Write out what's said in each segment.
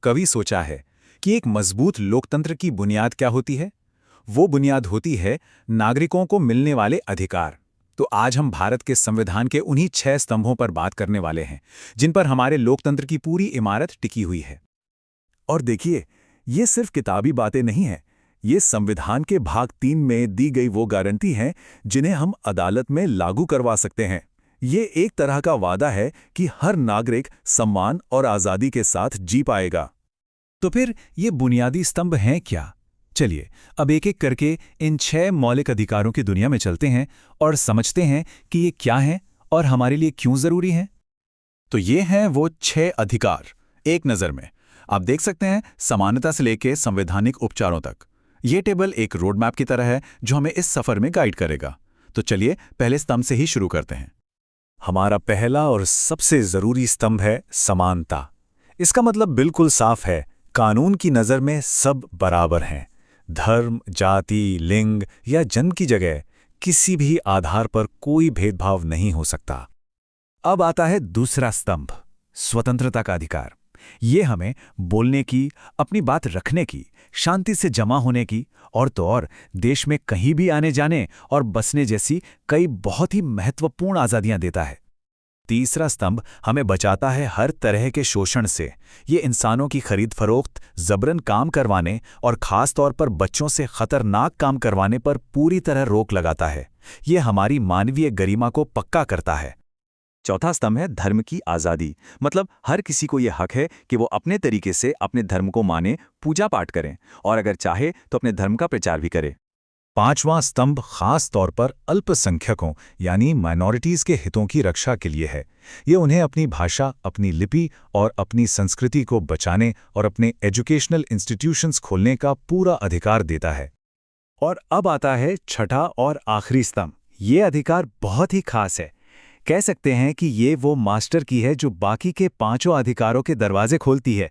कभी सोचा है कि एक मजबूत लोकतंत्र की बुनियाद क्या होती है? वो बुनियाद होती है नागरिकों को मिलने वाले अधिकार। तो आज हम भारत के संविधान के उन्हीं 6 स्तंभों पर बात करने वाले हैं, जिन पर हमारे लोकतंत्र की पूरी इमारत टिकी हुई है। और देखिए, ये सिर्फ किताबी बातें नहीं हैं। ये संविधान के भाग 3 में दी गई वो गारंटी हैं जिन्हें हम अदालत में लागू करवा सकते हैं। ये एक तरह का वादा है कि हर नागरिक सम्मान और आज़ादी के साथ जी पाएगा। तो फिर ये बुनियादी स्तंभ हैं क्या? चलिए अब एक-एक करके इन 6 मौलिक अधिकारों की दुनिया में चलते हैं और समझते हैं कि ये क्या हैं और हमारे लिए क्यों जरूरी हैं। तो ये हैं वो 6 अधिकार, एक नज़र में। आप देख सकते हैं, समानता से लेकर संवैधानिक उपचारों तक। ये टेबल एक रोड मैप की तरह है जो हमें इस सफर में गाइड करेगा। तो चलिए पहले स्तंभ से ही शुरू करते हैं। हमारा पहला और सबसे जरूरी स्तंभ है समानता। इसका मतलब बिल्कुल साफ है, कानून की नज़र में सब बराबर हैं। धर्म, जाति, लिंग या जन्म की जगह किसी भी आधार पर कोई भेदभाव नहीं हो सकता। अब आता है दूसरा स्तंभ, स्वतंत्रता का अधिकार। ये हमें बोलने की, अपनी बात रखने की, शांति से जमा होने की और तो और देश में कहीं भी आने जाने और बसने जैसी कई बहुत ही महत्वपूर्ण आज़ादियां देता है। तीसरा स्तंभ हमें बचाता है हर तरह के शोषण से। ये इंसानों की खरीद फरोख्त, जबरन काम करवाने और खास तौर पर बच्चों से खतरनाक काम करवाने पर पूरी तरह रोक लगाता है। ये हमारी मानवीय गरिमा को पक्का करता है। चौथा स्तंभ है धर्म की आज़ादी। मतलब हर किसी को यह हक है कि वो अपने तरीके से अपने धर्म को माने, पूजा पाठ करें और अगर चाहे तो अपने धर्म का प्रचार भी करे। पांचवां स्तंभ खास तौर पर अल्पसंख्यकों यानी माइनॉरिटीज के हितों की रक्षा के लिए है। ये उन्हें अपनी भाषा, अपनी लिपि और अपनी संस्कृति को बचाने और अपने एजुकेशनल इंस्टीट्यूशंस खोलने का पूरा अधिकार देता है। और अब आता है छठा और आखिरी स्तंभ। ये अधिकार बहुत ही खास है। कह सकते हैं कि ये वो मास्टर की है जो बाकी के 5 अधिकारों के दरवाजे खोलती है।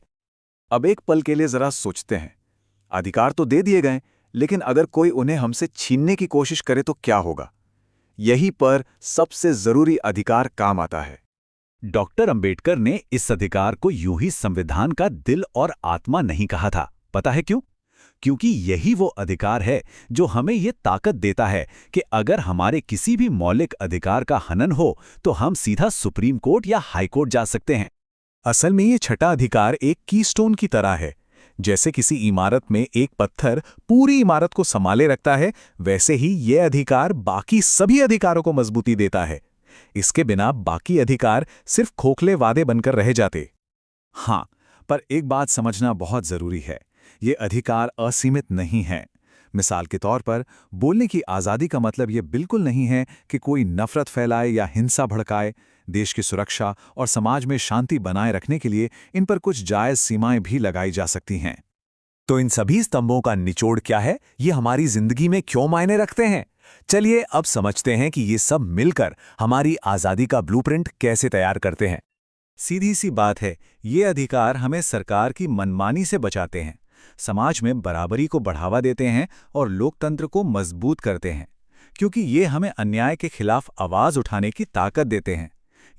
अब एक पल के लिए जरा सोचते हैं, अधिकार तो दे दिए गए, लेकिन अगर कोई उन्हें हमसे छीनने की कोशिश करे तो क्या होगा? यहीं पर सबसे जरूरी अधिकार काम आता है। डॉक्टर अंबेडकर ने इस अधिकार को यूं ही संविधान का दिल और आत्मा नहीं कहा था। पता है क्यों? क्योंकि यही वो अधिकार है जो हमें ये ताकत देता है कि अगर हमारे किसी भी मौलिक अधिकार का हनन हो तो हम सीधा सुप्रीम कोर्ट या हाई कोर्ट जा सकते हैं। असल में ये छठा अधिकार एक कीस्टोन की तरह है। जैसे किसी इमारत में एक पत्थर पूरी इमारत को संभाले रखता है, वैसे ही ये अधिकार बाकी सभी अधिकारों को मजबूती देता है। इसके बिना बाकी अधिकार सिर्फ खोखले वादे बनकर रह जाते। हाँ, पर एक बात समझना बहुत जरूरी है, ये अधिकार असीमित नहीं है। मिसाल के तौर पर बोलने की आज़ादी का मतलब ये बिल्कुल नहीं है कि कोई नफरत फैलाए या हिंसा भड़काए। देश की सुरक्षा और समाज में शांति बनाए रखने के लिए इन पर कुछ जायज़ सीमाएं भी लगाई जा सकती हैं। तो इन सभी स्तंभों का निचोड़ क्या है? ये हमारी जिंदगी में क्यों मायने रखते हैं? चलिए अब समझते हैं कि ये सब मिलकर हमारी आज़ादी का ब्लूप्रिंट कैसे तैयार करते हैं। सीधी सी बात है, ये अधिकार हमें सरकार की मनमानी से बचाते हैं, समाज में बराबरी को बढ़ावा देते हैं और लोकतंत्र को मजबूत करते हैं, क्योंकि ये हमें अन्याय के खिलाफ आवाज़ उठाने की ताकत देते हैं।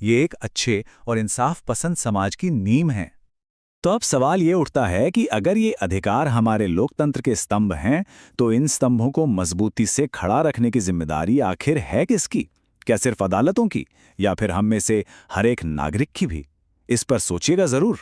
ये एक अच्छे और इंसाफ पसंद समाज की नींव है। तो अब सवाल ये उठता है कि अगर ये अधिकार हमारे लोकतंत्र के स्तंभ हैं, तो इन स्तंभों को मजबूती से खड़ा रखने की जिम्मेदारी आखिर है किसकी? क्या सिर्फ अदालतों की या फिर हम में से हर एक नागरिक की भी? इस पर सोचिएगा जरूर।